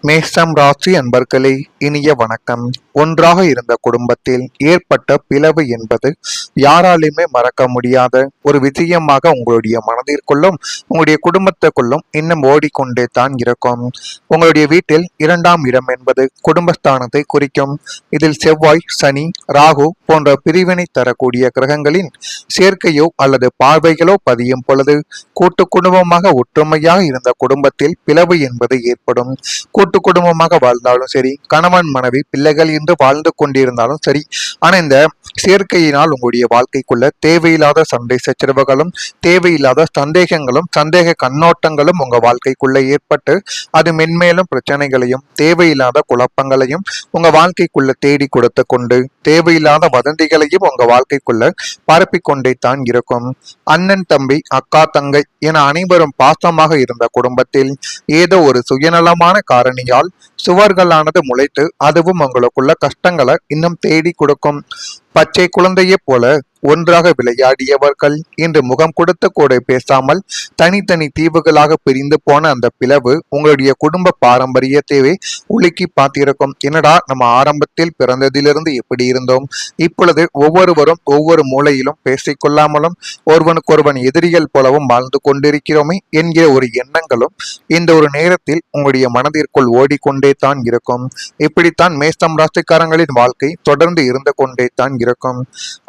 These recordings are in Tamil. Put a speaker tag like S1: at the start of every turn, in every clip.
S1: மேஷம் ராசி அன்பர்களே, இனிய வணக்கம். ஒன்றாக இருந்த குடும்பத்தில் ஏற்பட்ட பிளவு என்பது யாராலுமே மறக்க முடியாத ஒரு விஷயமாக உங்களுடைய மனதிற்குள்ளும் உங்களுடைய குடும்பத்துக்குள்ளும் இன்னும் ஓடிக்கொண்டே தான் இருக்கும். உங்களுடைய வீட்டில் 2ஆம் இடம் என்பது குடும்பஸ்தானத்தை குறிக்கும். இதில் செவ்வாய், சனி, ராகு போன்ற பிரிவினை தரக்கூடிய கிரகங்களின் சேர்க்கையோ அல்லது பார்வைகளோ பதியும் பொழுது கூட்டு குடும்பமாக ஒற்றுமையாக இருந்த குடும்பத்தில் பிளவு என்பது ஏற்படும். கூட்டு குடும்பமாக வாழ்ந்தாலும் சரி, கணவன் மனைவி பிள்ளைகள் என்று வாழ்ந்து கொண்டிருந்தாலும் சரி, ஆனா இந்த சேர்க்கையினால் உங்களுடைய வாழ்க்கைக்குள்ள தேவையில்லாத சண்டை சச்சரவுகளும், தேவையில்லாத சந்தேகங்களும், சந்தேக கண்ணோட்டங்களும் உங்க வாழ்க்கைக்குள்ள ஏற்பட்டு அது மென்மேலும் பிரச்சனைகளையும், தேவையில்லாத குழப்பங்களையும் உங்க வாழ்க்கைக்குள்ள தேடி கொடுத்து கொண்டு, தேவையில்லாத வதந்திகளையும் உங்க வாழ்க்கைக்குள்ள பரப்பிக்கொண்டே தான் இருக்கும். அண்ணன் தம்பி, அக்கா தங்கை என அனைவரும் பாசமாக இருந்த குடும்பத்தில் ஏதோ ஒரு சுயநலமான காரணியால் சுவர்களானது முளைத்து அதுவும் உங்களுக்குள்ள கஷ்டங்களை இன்னும் தேடி கொடுக்கும். பச்சை குழந்தையைப் போல ஒன்றாக விளையாடியவர்கள் இன்று முகம் கொடுத்து கூட பேசாமல் தனித்தனி தீவுகளாக பிரிந்து போன அந்த பிளவு உங்களுடைய குடும்ப பாரம்பரியத்தையே உலுக்கி பார்த்திருக்கும். என்னடா, நம்ம ஆரம்பத்தில் பிறந்ததிலிருந்து எப்படி இருந்தோம், இப்பொழுது ஒவ்வொருவரும் ஒவ்வொரு மூலையிலும் பேசிக்கொள்ளாமலும் ஒருவனுக்கொருவன் எதிரிகள் போலவும் வாழ்ந்து கொண்டிருக்கிறோமே என்கிற ஒரு எண்ணங்களும் இந்த ஒரு நேரத்தில் உங்களுடைய மனதிற்குள் ஓடிக்கொண்டே தான் இருக்கும். இப்படித்தான் மேஷம் ராசிக்காரங்களின் வாழ்க்கை தொடர்ந்து இருந்து கொண்டே தான் இருக்கும்.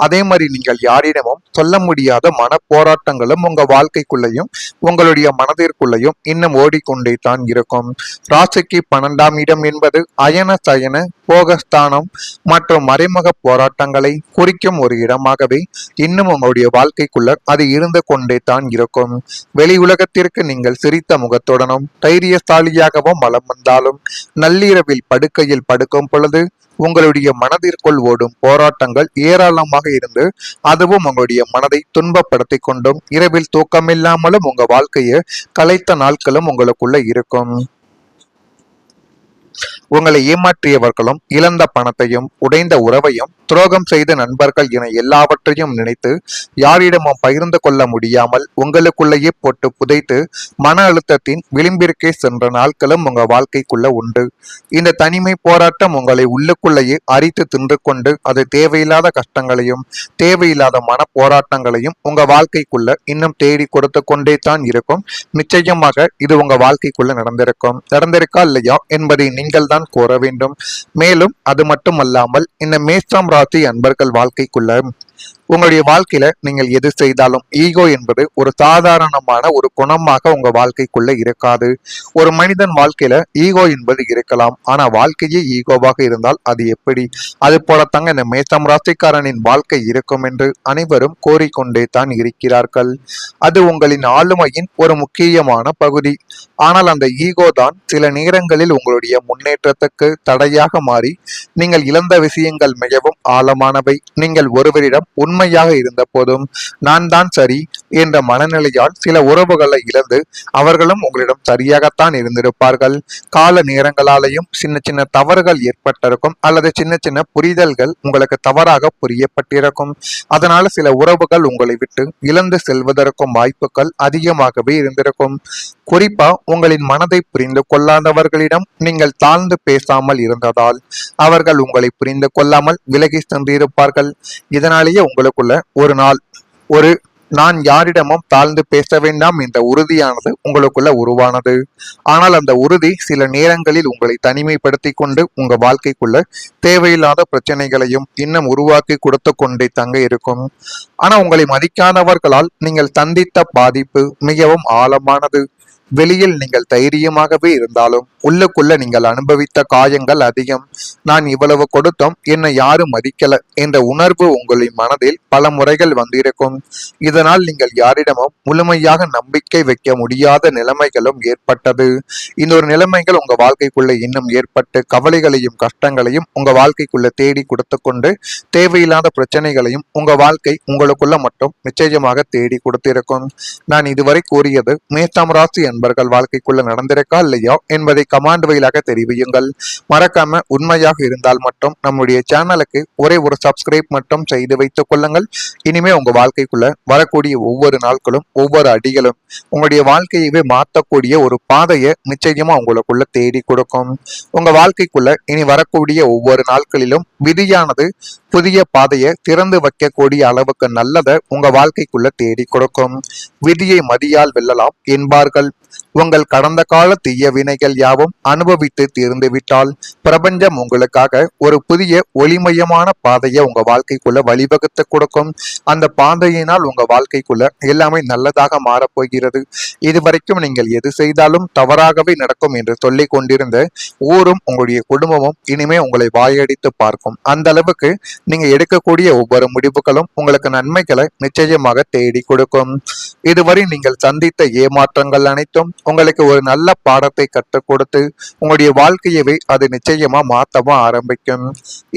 S1: அதே மாதிரி நீங்கள் யாரிடமும் சொல்ல முடியாத மன போராட்டங்களும் உங்க வாழ்க்கைக்குள்ளையும் உங்களுடைய மனதிற்குள்ளையும் இன்னும் ஓடிக்கொண்டே தான் இருக்கும். ராசிக்கு 12ஆம் இடம் என்பது அயன சயன போகஸ்தானம் மற்றும் மறைமுக போராட்டங்களை குறிக்கும் ஒரு இடமாகவே இன்னும் உங்களுடைய வாழ்க்கைக்குள்ள அது இருந்து கொண்டே தான் இருக்கும். வெளி உலகத்திற்கு நீங்கள் சிரித்த முகத்துடனும் தைரியசாலியாகவும் வலம் வந்தாலும் நள்ளிரவில் படுக்கையில் படுக்கும் பொழுது உங்களுடைய மனதிற்குள் ஓடும் போராட்டங்கள் ஏராளமாக இருந்து அதுவும் உங்களுடைய மனதை துன்பப்படுத்தி கொண்டும் இரவில் தூக்கமில்லாமலும் உங்க வாழ்க்கையை கலைத்த நாட்களும் உங்களுக்குள்ள இருக்கும். உங்களை ஏமாற்றியவர்களும் இழந்த பணத்தையும் உடைந்த உறவையும் துரோகம் செய்த நண்பர்கள் என எல்லாவற்றையும் நினைத்து யாரிடமும் பகிர்ந்து கொள்ள முடியாமல் உங்களுக்குள்ளேயே போட்டு புதைத்து மன அழுத்தத்தின் விளிம்பிற்கே சென்ற நாட்களும் உங்க வாழ்க்கைக்குள்ள உண்டு. இந்த தனிமை போராட்டம் உங்களை உள்ளுக்குள்ளேயே அரித்து தின்று கொண்டு அது தேவையில்லாத கஷ்டங்களையும் தேவையில்லாத மன போராட்டங்களையும் உங்க வாழ்க்கைக்குள்ள இன்னும் தேடி கொடுத்து கொண்டே தான் இருக்கும். நிச்சயமாக இது உங்க வாழ்க்கைக்குள்ள நடந்திருக்கா இல்லையா என்பதை நீங்கள் தான் கூற வேண்டும். மேலும் அது மட்டுமல்லாமல் இந்த மேஷம் ராசி அன்பர்கள் வாழ்க்கைக்குள்ள உங்களுடைய வாழ்க்கையில நீங்கள் எது செய்தாலும் ஈகோ என்பது ஒரு சாதாரணமான ஒரு குணமாக உங்க வாழ்க்கைக்குள்ள இருக்காது. ஒரு மனிதன் வாழ்க்கையில ஈகோ என்பது இருக்கலாம், ஆனா வாழ்க்கையே ஈகோவாக இருந்தால் அது எப்படி? அது போலத்தாங்க இந்த மேஷம் ராசிக்காரனின் வாழ்க்கை இருக்கும் என்று அனைவரும் கோரிக்கொண்டே தான் இருக்கிறார்கள். அது உங்களின் ஆளுமையின் ஒரு முக்கியமான பகுதி. ஆனால் அந்த ஈகோ தான் சில நேரங்களில் உங்களுடைய முன்னேற்றத்துக்கு தடையாக மாறி நீங்கள் இழந்த விஷயங்கள் மிகவும் ஆழமானவை. நீங்கள் ஒருவரிடம் உண்மையாக இருந்த போதும் நான் தான் சரி என்ற மனநிலையால் சில உறவுகளை இழந்து அவர்களும் உங்களிடம் சரியாகத்தான் இருந்திருப்பார்கள். கால நேரங்களாலேயும் சின்ன சின்ன தவறுகள் ஏற்பட்டிருக்கும் அல்லது சின்ன சின்ன புரிதல்கள் உங்களுக்கு தவறாக புரியப்பட்டிருக்கும். அதனால சில உறவுகள் உங்களை விட்டு இழந்து செல்வதற்கும் வாய்ப்புகள் அதிகமாகவே இருந்திருக்கும். குறிப்பா உங்களின் மனதை புரிந்து கொள்ளாதவர்களிடம் நீங்கள் தாழ்ந்து பேசாமல் இருந்ததால் அவர்கள் உங்களை புரிந்து கொள்ளாமல் விலகி சென்றிருப்பார்கள். இதனாலேயே உங்களுக்குள்ள ஒரு நாள் ஒரு நான் யாரிடமும் தாழ்ந்து பேச வேண்டாம் என்ற உறுதியானது உங்களுக்குள்ள உருவானது. ஆனால் அந்த உறுதி சில நேரங்களில் உங்களை தனிமைப்படுத்தி கொண்டு உங்க வாழ்க்கைக்குள்ள தேவையில்லாத பிரச்சனைகளையும் இன்னும் உருவாக்கி கொடுத்து கொண்டே தங்க இருக்கும். ஆனா உங்களை மதிக்காதவர்களால் நீங்கள் சந்தித்த பாதிப்பு மிகவும் ஆழமானது. வெளியில் நீங்கள் தைரியமாகவே இருந்தாலும் உள்ளுக்குள்ள நீங்கள் அனுபவித்த காயங்கள் அதிகம். நான் இவ்வளவு கொடுத்தோம், என்னை யாரும் மதிக்கல என்ற உணர்வு உங்களின் மனதில் பல முறைகள் வந்திருக்கும். இதனால் நீங்கள் யாரிடமும் முழுமையாக நம்பிக்கை வைக்க முடியாத நிலைமைகளும் ஏற்பட்டது. இந்த ஒரு நிலைமைகள் உங்க வாழ்க்கைக்குள்ள இன்னும் ஏற்பட்டு கவலைகளையும் கஷ்டங்களையும் உங்க வாழ்க்கைக்குள்ள தேடி கொடுத்து கொண்டு தேவையில்லாத பிரச்சனைகளையும் உங்க வாழ்க்கை உங்களுக்குள்ள மட்டும் நிச்சயமாக தேடி கொடுத்திருக்கும். நான் இதுவரை கூறியது மேஷம் ராசி நண்பர்கள் வாழ்க்கைக்குள்ள நடந்திருக்கா இல்லையா என்பதை கமெண்ட் வழியாக தெரிவியுங்கள். மறக்காம உண்மையாக இருந்தால் மட்டும் நம்முடைய சேனலுக்கு ஒரே ஒரு சப்ஸ்கிரைப் மட்டும் செய்து வைத்துக் கொள்ளுங்கள். இனிமே உங்க வாழ்க்கைக்குள்ள வரக்கூடிய ஒவ்வொரு நாட்களும் ஒவ்வொரு அடிகளும் உங்களுடைய வாழ்க்கையவே மாற்றக்கூடிய ஒரு பாதையை நிச்சயமா உங்களுக்குள்ள தேடி கொடுக்கும். உங்க வாழ்க்கைக்குள்ள இனி வரக்கூடிய ஒவ்வொரு நாட்களிலும் விதியானது புதிய பாதையை திறந்து வைக்கக்கூடிய அளவுக்கு நல்லதை உங்க வாழ்க்கைக்குள்ள தேடி கொடுக்கும். விதியை மதியால் வெல்லலாம் என்பார்கள். உங்கள் கடந்த கால தீய வினைகள் யாவும் அனுபவித்து தீர்ந்து விட்டால் பிரபஞ்சம் உங்களுக்காக ஒரு புதிய ஒளிமயமான பாதையை உங்க வாழ்க்கைக்குள்ள வழிவகுத்து கொடுக்கும். அந்த பாதையினால் உங்க வாழ்க்கைக்குள்ள எல்லாமே நல்லதாக மாறப்போகிறது. இதுவரைக்கும் நீங்கள் எது செய்தாலும் தவறாகவே நடக்கும் என்று சொல்லிக் கொண்டிருந்த ஊரும் உங்களுடைய குடும்பமும் இனிமே உங்களை வாயடித்து பார்க்கும். அந்த அளவுக்கு நீங்க எடுக்கக்கூடிய ஒவ்வொரு முடிவுகளும் உங்களுக்கு நன்மைகளை நிச்சயமாக தேடி கொடுக்கும். இதுவரை நீங்கள் சந்தித்த ஏமாற்றங்கள் அனைத்தும் உங்களுக்கு ஒரு நல்ல பாடத்தை கற்றுக் கொடுத்து உங்களுடைய வாழ்க்கையவே அது நிச்சயமா மாற்றமா ஆரம்பிக்கும்.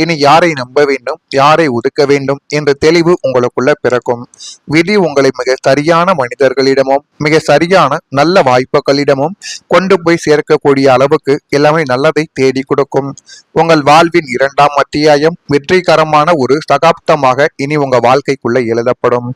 S1: இனி யாரை நம்ப வேண்டும், யாரை ஒதுக்க வேண்டும் என்ற தெளிவு உங்களுக்குள்ள பிறக்கும். விதி உங்களை மிக சரியான மனிதர்களிடமும் மிக சரியான நல்ல வாய்ப்புகளிடமும் கொண்டு போய் சேர்க்கக்கூடிய அளவுக்கு எல்லாமே நல்லதை தேடி கொடுக்கும். உங்கள் வாழ்வின் 2ஆம் அத்தியாயம் வெற்றிகரமான ஒரு சகாப்தமாக இனி உங்க வாழ்க்கைக்குள்ள எழுதப்படும்.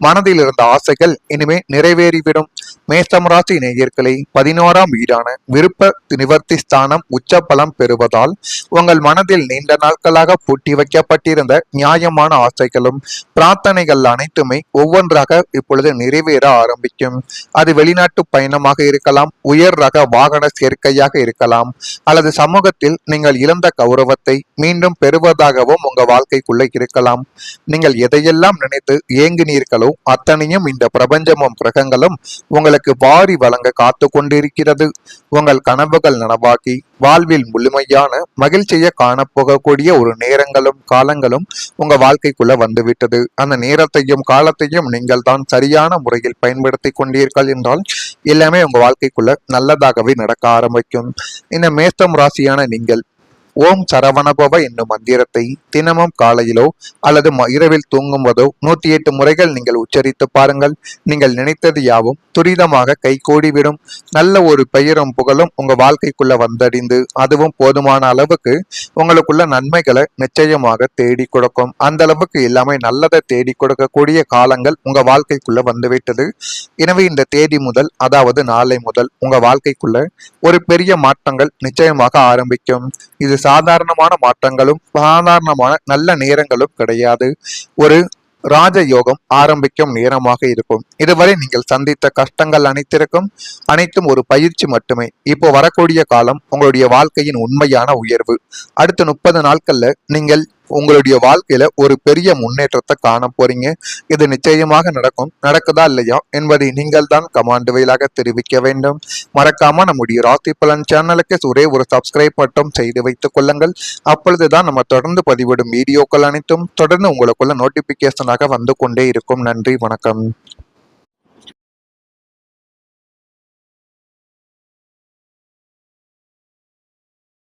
S1: மனதில் இருந்த ஆசைகள் இனிமே நிறைவேறிவிடும். மேஷம் ராசி நேயர்களை 11ஆம் வீடான விருப்ப நிவர்த்தி ஸ்தானம் உச்சபலம் பெறுவதால் உங்கள் மனதில் நீண்ட நாட்களாக பூட்டி வைக்கப்பட்டிருந்த நியாயமான ஆசைகளும் பிரார்த்தனைகள் அனைத்துமே ஒவ்வொன்றாக இப்பொழுது நிறைவேற ஆரம்பிக்கும். அது வெளிநாட்டு பயணமாக இருக்கலாம், உயர் ரக வாகன சேர்க்கையாக இருக்கலாம், அல்லது சமூகத்தில் நீங்கள் இழந்த கௌரவத்தை மீண்டும் பெறுவதாகவும் உங்க வாழ்க்கைக்குள்ள இருக்கலாம். நீங்கள் எதையெல்லாம் நினைத்து ஏங்கினீர்களோ அத்தனையும் இந்த பிரபஞ்சமும் கிரகங்களும் உங்களுக்கு வாரி வழங்க காத்து கொண்டிருக்கிறது. உங்கள் கனவுகள் நனவாக்கி வாழ்வில் முழுமையான மகிழ்ச்சியை காணப்போகக்கூடிய ஒரு நேரங்களும் காலங்களும் உங்க வாழ்க்கைக்குள்ள வந்துவிட்டது. அந்த நேரத்தையும் காலத்தையும் நீங்கள் தான் சரியான முறையில் பயன்படுத்தி கொண்டீர்கள் என்றால் எல்லாமே உங்க வாழ்க்கைக்குள்ள நல்லதாகவே நடக்க ஆரம்பிக்கும். இந்த மேஷம் ராசியான நீங்கள் ஓம் சரவணபவ என்னும் மந்திரத்தை தினமும் காலையிலோ அல்லது இரவில் தூங்கும்போதோ 108 முறைகள் நீங்கள் உச்சரித்து பாருங்கள். நீங்கள் நினைத்தது யாவும் துரிதமாக கைகூடிவிடும். நல்ல ஒரு பெயரும் புகழும் உங்க வாழ்க்கைக்குள்ள வந்தடைந்து அதுவும் போதுமான அளவுக்கு உங்களுக்குள்ள நன்மைகளை நிச்சயமாக தேடி கொடுக்கும். அந்த அளவுக்கு எல்லாமே நல்லதை தேடி கொடுக்கக்கூடிய காலங்கள் உங்க வாழ்க்கைக்குள்ள வந்துவிட்டது. எனவே இந்த தேதி முதல், அதாவது நாளை முதல் உங்க வாழ்க்கைக்குள்ள ஒரு பெரிய மாற்றங்கள் நிச்சயமாக ஆரம்பிக்கும். இது சாதாரணமான மாற்றங்களும் சாதாரணமான நல்ல நேரங்களும் கிடையாது. ஒரு ராஜயோகம் ஆரம்பிக்கும் நேரமாக இருக்கும். இதுவரை நீங்கள் சந்தித்த கஷ்டங்கள் அனைத்தும் ஒரு பயிற்சி மட்டுமே. இப்போ வரக்கூடிய காலம் உங்களுடைய வாழ்க்கையின் உண்மையான உயர்வு. அடுத்த 30 நாட்கள்ல நீங்கள் உங்களுடைய வாழ்க்கையில ஒரு பெரிய முன்னேற்றத்தை காண போறீங்க. இது நிச்சயமாக நடக்கும். நடக்குதா இல்லையா என்பதை நீங்கள் தான் கமெண்ட் வாயிலாக தெரிவிக்க வேண்டும். மறக்காம நம்முடைய ராசி பலன் சேனலுக்கு ஒரே ஒரு சப்ஸ்கிரைப் மட்டும் செய்து வைத்துக் கொள்ளுங்கள். அப்பொழுதுதான் நம்ம தொடர்ந்து பதிவிடும் வீடியோக்கள் அனைத்தும் தொடர்ந்து உங்களுக்குள்ள நோட்டிபிகேஷனாக வந்து கொண்டே இருக்கும். நன்றி, வணக்கம்.